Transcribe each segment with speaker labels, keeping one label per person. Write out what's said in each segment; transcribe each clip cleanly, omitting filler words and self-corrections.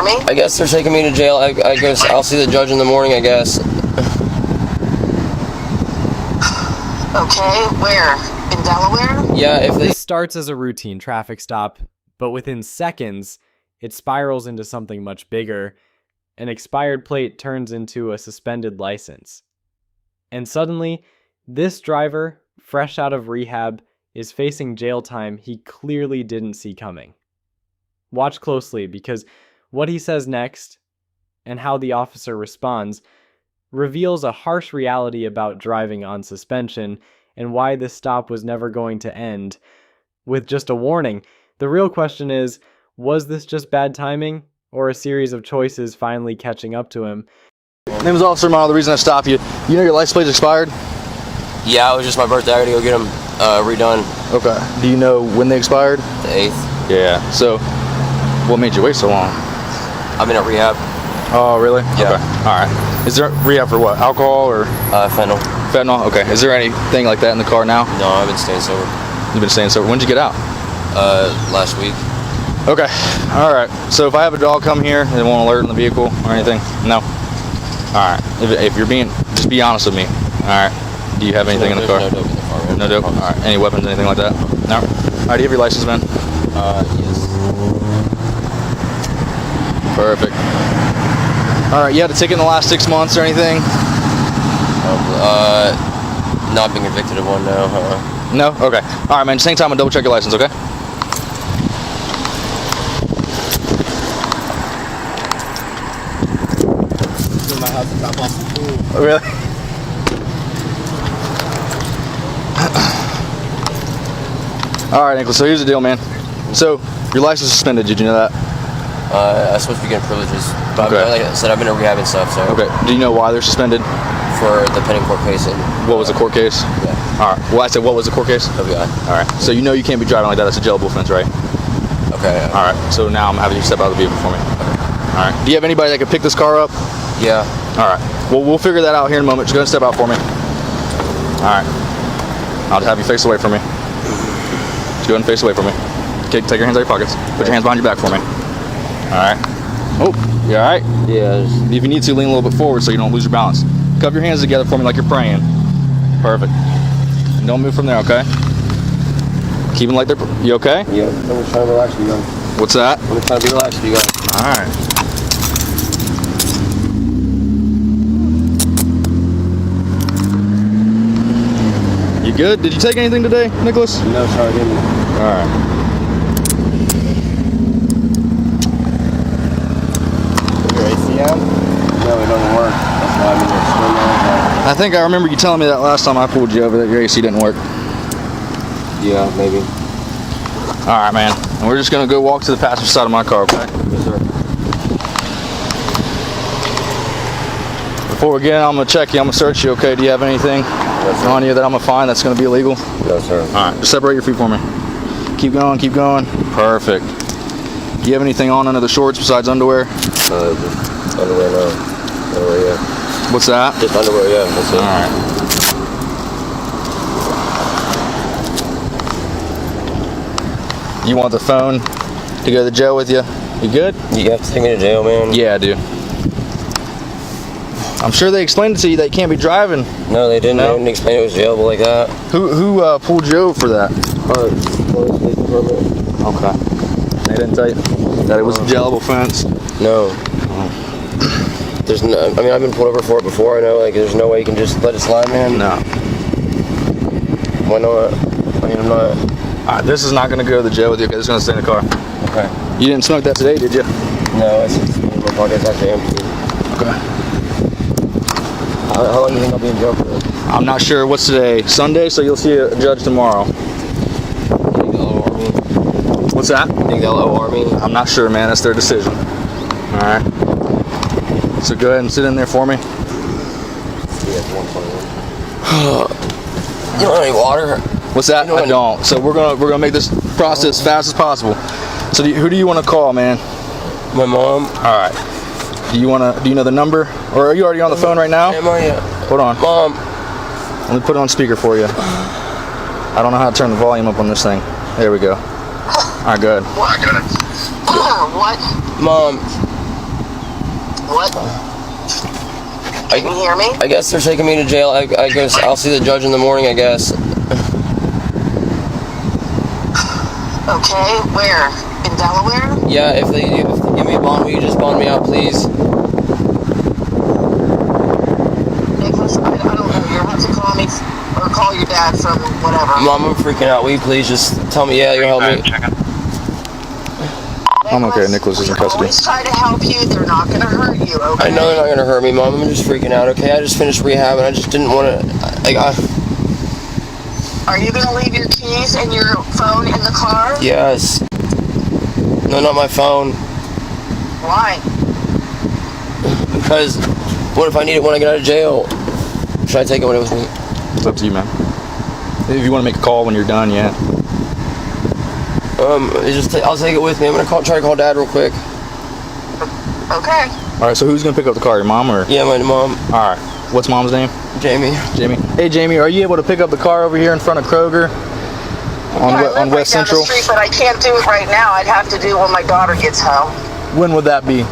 Speaker 1: I guess they're taking me to jail. I guess I'll see the judge in the morning, I guess.
Speaker 2: Okay, where? In Delaware?
Speaker 1: Yeah, if they...
Speaker 3: This starts as a routine traffic stop, but within seconds, it spirals into something much bigger. An expired plate turns into a suspended license. And suddenly, this driver, fresh out of rehab, is facing jail time he clearly didn't see coming. Watch closely, because what he says next, and how the officer responds, reveals a harsh reality about driving on suspension and why this stop was never going to end with just a warning. The real question is, was this just bad timing, or a series of choices finally catching up to him?
Speaker 4: My name is Officer Mile. The reason I stopped you, you know your license plate's expired?
Speaker 1: Yeah, it was just my birthday. I gotta go get them redone.
Speaker 4: Okay. Do you know when they expired?
Speaker 1: The 8th.
Speaker 4: Yeah. So, what made you wait so long?
Speaker 1: I'm in a rehab.
Speaker 4: Oh, really?
Speaker 1: Yeah.
Speaker 4: Okay. All right. Is there rehab for what? Alcohol or?
Speaker 1: Fentanyl.
Speaker 4: Fentanyl? Okay. Is there anything like that in the car now?
Speaker 1: No, I've been staying sober.
Speaker 4: You've been staying sober. When did you get out?
Speaker 1: Last week.
Speaker 4: Okay. All right. So if I have a dog come here, they won't alert in the vehicle or anything? No? All right. If you're being, just be honest with me. All right. Do you have anything in the car?
Speaker 1: No dope in the car, man.
Speaker 4: No dope? All right. Any weapons, anything like that? No? All right. Do you have your license, man?
Speaker 1: Yes.
Speaker 4: Perfect. All right. You had a ticket in the last 6 months or anything?
Speaker 1: Not being convicted of one, no.
Speaker 4: No? Okay. All right, man. Same time and double check your license, okay?
Speaker 5: My house to drop off some food.
Speaker 4: Oh, really? All right, Nicholas. So here's the deal, man. So your license is suspended. Did you know that?
Speaker 1: I'm supposed to be getting privileges. But
Speaker 4: Okay.
Speaker 1: like I said, I've been in rehab and stuff, so.
Speaker 4: Okay. Do you know why they're suspended?
Speaker 1: For the pending court case. And,
Speaker 4: What was the court case?
Speaker 1: Yeah.
Speaker 4: All right. Well, I said, what was the court case?
Speaker 1: FBI.
Speaker 4: All right. So you know you can't be driving like that. That's a jailable offense, right?
Speaker 1: Okay.
Speaker 4: All right. So now I'm having you step out of the vehicle for me. All right. Do you have anybody that could pick this car up?
Speaker 1: Yeah.
Speaker 4: All right. Well, we'll figure that out here in a moment. Just go ahead and step out for me. All right. I'll just have you face away from me. Just go ahead and face away from me. Okay, take your hands out of your pockets. Put your hands behind your back for me. All right. Oh, you all right?
Speaker 1: Yeah.
Speaker 4: If you need to, lean a little bit forward so you don't lose your balance. Cup your hands together for me like you're praying. Perfect. And don't move from there, okay? Keep them like they're... You okay?
Speaker 1: Yeah. I'm just trying to relax with you guys.
Speaker 4: What's that?
Speaker 1: I'm just trying to be relaxed with you guys.
Speaker 4: All right. You good? Did you take anything today, Nicholas?
Speaker 1: No, sorry, I didn't.
Speaker 4: All right.
Speaker 1: Your ACM? No, it doesn't work. That's why I'm in here swimming.
Speaker 4: I think I remember you telling me that last time I pulled you over that your AC didn't work.
Speaker 1: Yeah, maybe.
Speaker 4: All right, man. And we're just going to go walk to the passenger side of my car, okay?
Speaker 1: Yes, sir.
Speaker 4: Before we get in, I'm going to check you. I'm going to search you, okay? Do you have anything on you that I'm going to find that's going to be illegal?
Speaker 1: No, sir.
Speaker 4: All right. Just separate your feet for me. Keep going, keep going. Perfect. Do you have anything on under the shorts besides underwear?
Speaker 1: Just underwear, no. Underwear, yeah.
Speaker 4: What's that?
Speaker 1: Just underwear, yeah. That's it.
Speaker 4: All right. You want the phone to go to the jail with you? You good?
Speaker 1: You have to take me to jail, man?
Speaker 4: Yeah, I do. I'm sure they explained it to you that you can't be driving.
Speaker 1: No, they didn't.
Speaker 4: No?
Speaker 1: They didn't explain it was jailable like that.
Speaker 4: Who pulled you over for that?
Speaker 1: Police department.
Speaker 4: Okay. They didn't tell you that it was a jailable offense?
Speaker 1: No. There's no, I mean, I've been pulled over for it before. I know, like, there's no way you can just let it slide, man.
Speaker 4: No.
Speaker 1: Why not? I mean, I'm not.
Speaker 4: Alright, this is not going to go to the jail with you. Okay, this is going to stay in the car.
Speaker 1: Okay.
Speaker 4: You didn't smoke that today, did you?
Speaker 1: No, it's my pocket's actually empty.
Speaker 4: Okay.
Speaker 1: How long do you think I'll be in jail for?
Speaker 4: I'm not sure. What's today? Sunday, so you'll see a judge tomorrow.
Speaker 1: You think they'll OR me?
Speaker 4: What's that?
Speaker 1: You think they'll OR me?
Speaker 4: I'm not sure, man. That's their decision. Alright. So go ahead and sit in there for me.
Speaker 1: Yeah, it's 121. You don't have any water?
Speaker 4: What's that? I don't. So we're gonna make this process as fast as possible. So who do you want to call, man?
Speaker 1: My mom.
Speaker 4: All right. Do you know the number, or are you already on the phone right now?
Speaker 1: Am I?
Speaker 4: Hold on.
Speaker 1: Mom.
Speaker 4: Let me put it on speaker for you. I don't know how to turn the volume up on this thing. There we go. All right, good.
Speaker 2: What?
Speaker 1: Mom.
Speaker 2: What? Can you hear me?
Speaker 1: I guess they're taking me to jail. I guess I'll see the judge in the morning, I guess.
Speaker 2: Okay, where? In Delaware?
Speaker 1: Yeah, if they give me a bond, will you just bond me out, please?
Speaker 2: Nicholas, I don't know. You'll have to call me or call your dad from whatever.
Speaker 1: Mom, I'm freaking out. Will you please just tell me, yeah, you're helping me?
Speaker 4: I'm okay. Nicholas is in
Speaker 2: we
Speaker 4: custody.
Speaker 2: always try to help you. They're not going to hurt you, okay?
Speaker 1: I know they're not going to hurt me, Mom. I'm just freaking out, okay? I just finished rehab and I just didn't want to...
Speaker 2: Are you going to leave your keys and your phone in the car?
Speaker 1: Yes. No, not my phone.
Speaker 2: Why?
Speaker 1: Because what if I need it when I get out of jail? Should I take it with me?
Speaker 4: It's up to you, man. If you want to make a call when you're done, yeah.
Speaker 1: I'll take it with me. I'm gonna try to call Dad real quick.
Speaker 2: Okay.
Speaker 4: All right. So who's gonna pick up the car? Your mom or?
Speaker 1: Yeah, my mom.
Speaker 4: All right. What's mom's name?
Speaker 1: Jamie.
Speaker 4: Jamie. Hey, Jamie. Are you able to pick up the car over here in front of Kroger on West Central?
Speaker 2: Down the street, but I can't do it right now. I'd have to do it when my daughter gets home.
Speaker 4: When would that be?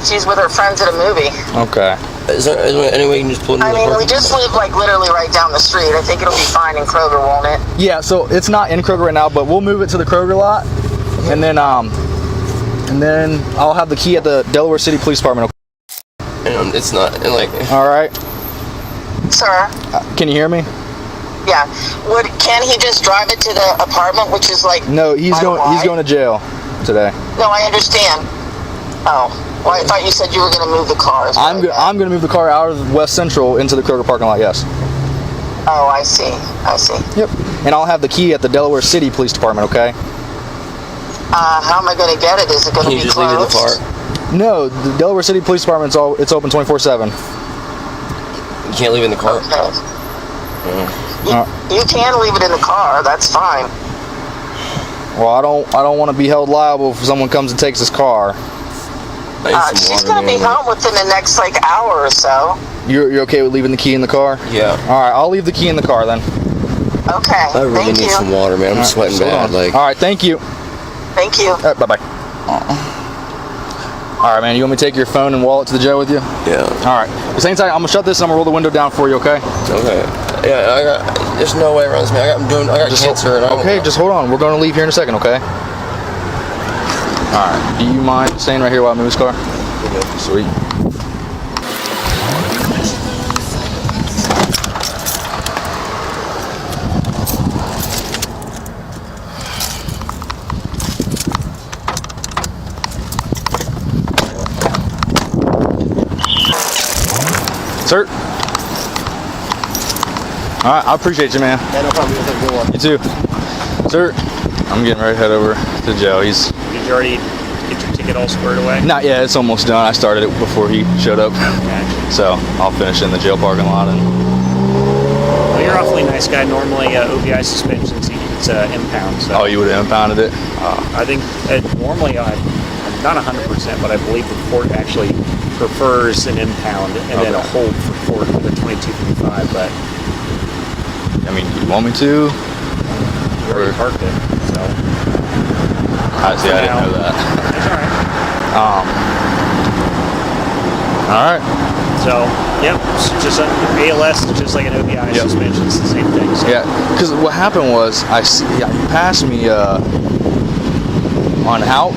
Speaker 2: She's with her friends at a movie.
Speaker 4: Okay.
Speaker 1: Is there any way you can just pull it in
Speaker 2: I
Speaker 1: the
Speaker 2: mean,
Speaker 1: car?
Speaker 2: we just live like literally right down the street. I think it'll be fine in Kroger, won't it?
Speaker 4: Yeah. So it's not in Kroger right now, but we'll move it to the Kroger lot, and then I'll have the key at the Delaware City Police Department.
Speaker 1: And it's not, and like...
Speaker 4: All right.
Speaker 2: Sir?
Speaker 4: Can you hear me?
Speaker 2: Yeah. Can he just drive it to the apartment, which is like...
Speaker 4: No, he's going to jail today.
Speaker 2: No, I understand. Oh. Well, I thought you said you were going to move the car.
Speaker 4: I'm going to move the car out of West Central into the Kroger parking lot, yes.
Speaker 2: Oh, I see.
Speaker 4: Yep. And I'll have the key at the Delaware City Police Department, okay?
Speaker 2: How am I going to get it? Is it going to
Speaker 1: Can
Speaker 2: be
Speaker 1: you just
Speaker 2: closed?
Speaker 1: leave it in the car?
Speaker 4: No, the Delaware City Police Department, it's open 24/7.
Speaker 1: You can't leave it in the car?
Speaker 2: Okay. You can leave it in the car. That's fine.
Speaker 4: Well, I don't want to be held liable if someone comes and takes his car.
Speaker 2: She's going to be home within the next hour or so.
Speaker 4: You're okay with leaving the key in the car?
Speaker 1: Yeah.
Speaker 4: All right, I'll leave the key in the car then.
Speaker 2: Okay.
Speaker 1: I really need some water, man. I'm sweating bad.
Speaker 4: All right, thank you.
Speaker 2: Thank you.
Speaker 4: All right, bye-bye. All right, man, you want me to take your phone and wallet to the jail with you?
Speaker 1: Yeah.
Speaker 4: All right. Just hang tight. I'm going to shut this and I'm going to roll the window down for you, okay?
Speaker 1: Okay. Yeah, there's no way around this, man. I got cancer. And
Speaker 4: just hold on. We're going to leave here in a second, okay? All right. Do you mind staying right here while I move this car?
Speaker 1: Okay.
Speaker 4: Sweet. Sir. All right, I appreciate you, man.
Speaker 1: Yeah, no problem. You guys have a good one.
Speaker 4: You too. Sir, I'm getting ready to head over to jail.
Speaker 6: Did you already get your ticket all squared away?
Speaker 4: Not yet. It's almost done. I started it before he showed up.
Speaker 6: Okay.
Speaker 4: So I'll finish in the jail parking lot.
Speaker 6: Well, you're an awfully nice guy. Normally, OVI suspensions, it's impound. So.
Speaker 4: Oh, you would have impounded it?
Speaker 6: I think normally I'm not 100%, but I believe the court actually prefers an impound and then a hold for court with a 2255. But
Speaker 4: I mean, you want me to?
Speaker 6: you already parked it, so.
Speaker 4: I see. I didn't know that.
Speaker 6: That's all right.
Speaker 4: All right.
Speaker 6: So, yep, it's just ALS, it's just like an OVI suspension. It's the same thing. So.
Speaker 4: Yeah, because what happened was he passed me on Hauk.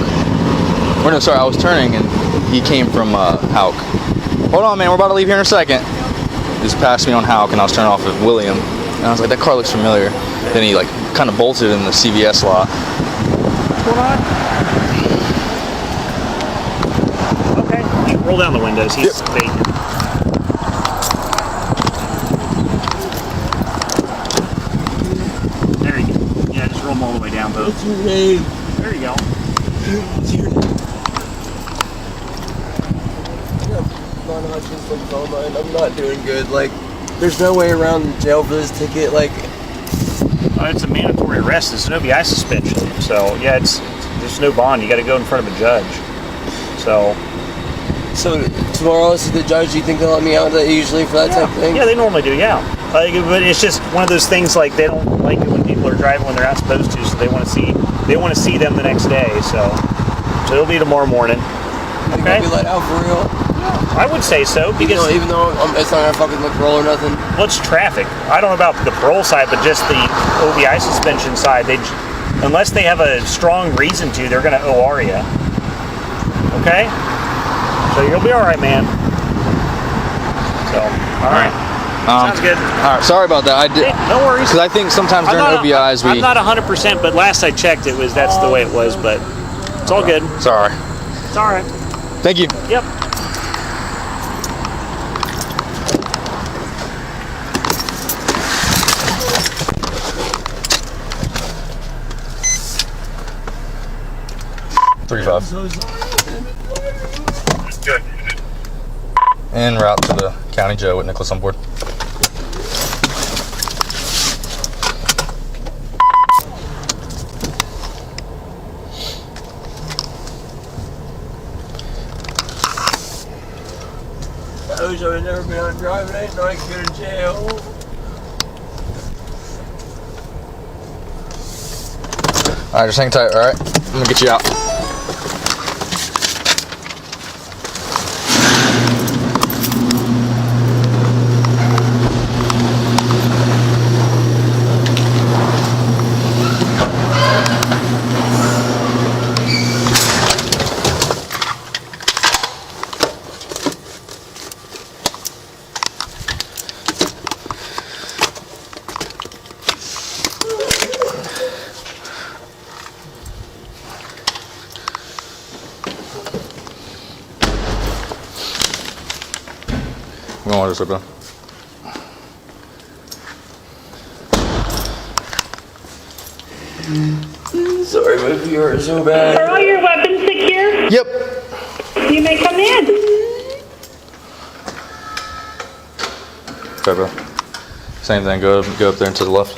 Speaker 4: Or no, sorry, I was turning and he came from Hauk. Hold on, man, we're about to leave here in a second. He just passed me on Hauk and I was turning off at William. And I was like, that car looks familiar. Then he kind of bolted in the CVS lot.
Speaker 6: What's going on? Okay, you roll down the windows. He's vacant. There you go. Yeah, just roll them all the way down, both.
Speaker 1: What's your name?
Speaker 6: There you go.
Speaker 1: What's your name? Non-Hodgkin's lymphoma, and I'm not doing good. There's no way around jail for this ticket.
Speaker 6: It's a mandatory arrest. It's an OVI suspension. So, yeah, there's no bond. You got to go in front of a judge. So tomorrow I'll see the judge. Do you think they'll let me out usually for that type of thing? Yeah, they normally do, yeah. But it's just one of those things, they don't like it when people are driving when they're not supposed to, so they want to see them the next day. So it'll be tomorrow morning. Okay.
Speaker 1: Be let out for real.
Speaker 6: I would say so because
Speaker 1: Even though it's not gonna fucking look parole or nothing.
Speaker 6: what's traffic? I don't know about the parole side, but just the OVI suspension side. Unless they have a strong reason to, they're gonna OR you. Okay. So you'll be all right, man. So all right. Sounds good.
Speaker 4: All right, sorry about that. I did.
Speaker 6: Hey, no worries.
Speaker 4: Because I think sometimes during OVIs
Speaker 6: I'm not 100%, but last I checked, that's the way it was. But it's all good.
Speaker 4: Sorry.
Speaker 6: It's all right.
Speaker 4: Thank you.
Speaker 6: Yep. Good.
Speaker 4: En route to the county jail with Nicholas on board.
Speaker 1: I wish I had never been out driving. I didn't know I could go to jail.
Speaker 4: All right, just hang tight, all right? I'm gonna get you out. We don't want to sit down.
Speaker 1: Sorry, my feet hurt so bad.
Speaker 7: Are all your weapons secure?
Speaker 4: Yep.
Speaker 7: You may come in.
Speaker 4: Okay, bro. Same thing. Go up there and to the left.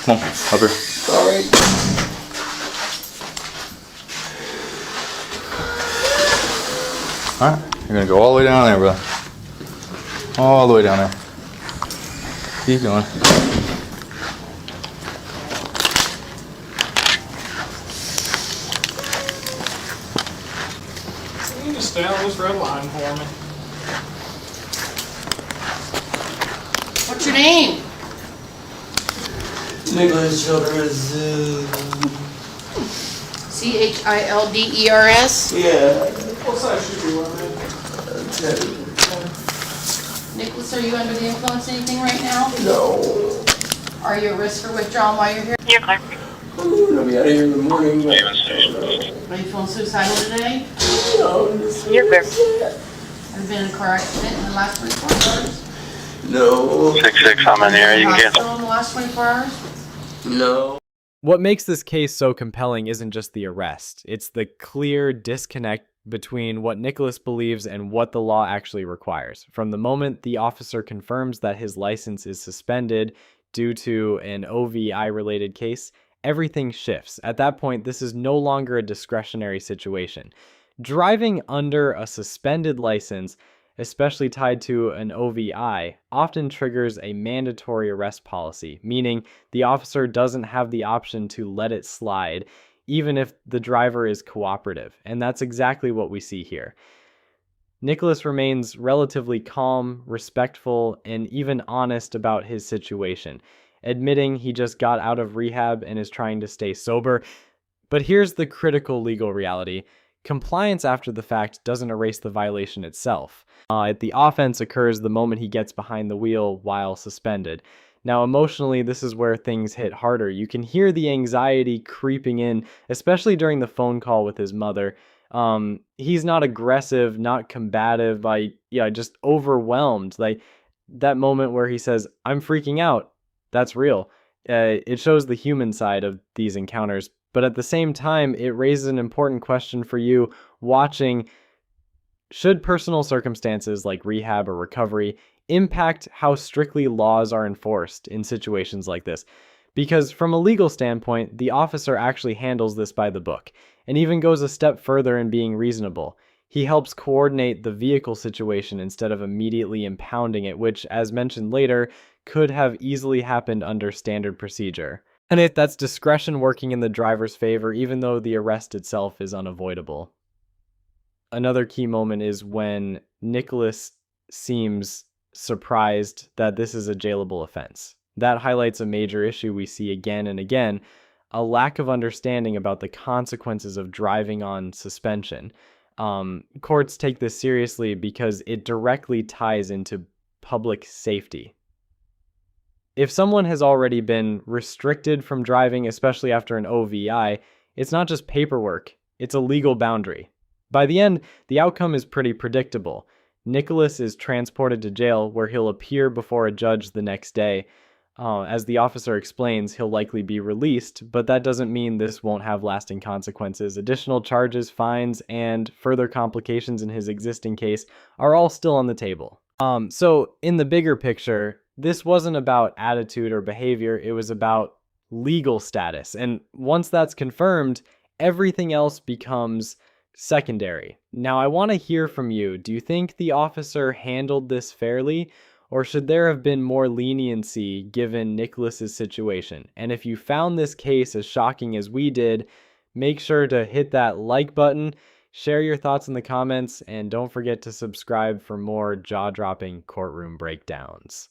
Speaker 4: Come on, up here.
Speaker 1: Sorry.
Speaker 4: All right. You're gonna go all the way down there, bro. All the way down there. Keep going.
Speaker 5: You just stay on this red line for me.
Speaker 2: What's your name?
Speaker 1: Nicholas Childress.
Speaker 2: Childers?
Speaker 1: Yeah.
Speaker 5: What size should you wear, man?
Speaker 2: Nicholas, are you under the influence of anything right now?
Speaker 1: No.
Speaker 2: Are you at risk for withdrawal while you're here?
Speaker 7: You're clear.
Speaker 1: I'll be out of here in the morning.
Speaker 2: Are you feeling suicidal today?
Speaker 7: You're clear.
Speaker 2: Have you been in a car accident in the last 24 hours?
Speaker 1: No.
Speaker 8: 6-6, I'm in here. You can cancel.
Speaker 2: Hospital in the last 24 hours?
Speaker 1: No.
Speaker 3: What makes this case so compelling isn't just the arrest, it's the clear disconnect between what Nicholas believes and what the law actually requires. From the moment the officer confirms that his license is suspended due to an OVI-related case, everything shifts. At that point, this is no longer a discretionary situation. Driving under a suspended license, especially tied to an OVI, often triggers a mandatory arrest policy, meaning the officer doesn't have the option to let it slide, even if the driver is cooperative. And that's exactly what we see here. Nicholas remains relatively calm, respectful, and even honest about his situation, admitting he just got out of rehab and is trying to stay sober. But here's the critical legal reality. Compliance after the fact doesn't erase the violation itself. The offense occurs the moment he gets behind the wheel while suspended. Now, emotionally, this is where things hit harder. You can hear the anxiety creeping in, especially during the phone call with his mother. He's not aggressive, not combative, just overwhelmed. Like that moment where he says, "I'm freaking out," that's real. It shows the human side of these encounters. But at the same time, it raises an important question for you watching. Should personal circumstances like rehab or recovery impact how strictly laws are enforced in situations like this? Because from a legal standpoint, the officer actually handles this by the book and even goes a step further in being reasonable. He helps coordinate the vehicle situation instead of immediately impounding it, which, as mentioned later, could have easily happened under standard procedure. And that's discretion working in the driver's favor, even though the arrest itself is unavoidable. Another key moment is when Nicholas seems surprised that this is a jailable offense. That highlights a major issue we see again and again, a lack of understanding about the consequences of driving on suspension. Courts take this seriously because it directly ties into public safety. If someone has already been restricted from driving, especially after an OVI, it's not just paperwork, it's a legal boundary. By the end, the outcome is pretty predictable. Nicholas is transported to jail where he'll appear before a judge the next day. As the officer explains, he'll likely be released, but that doesn't mean this won't have lasting consequences. Additional charges, fines, and further complications in his existing case are all still on the table. So in the bigger picture, this wasn't about attitude or behavior, it was about legal status. And once that's confirmed, everything else becomes secondary. Now, I want to hear from you. Do you think the officer handled this fairly, or should there have been more leniency given Nicholas's situation? And if you found this case as shocking as we did, make sure to hit that like button, share your thoughts in the comments, and don't forget to subscribe for more jaw-dropping courtroom breakdowns.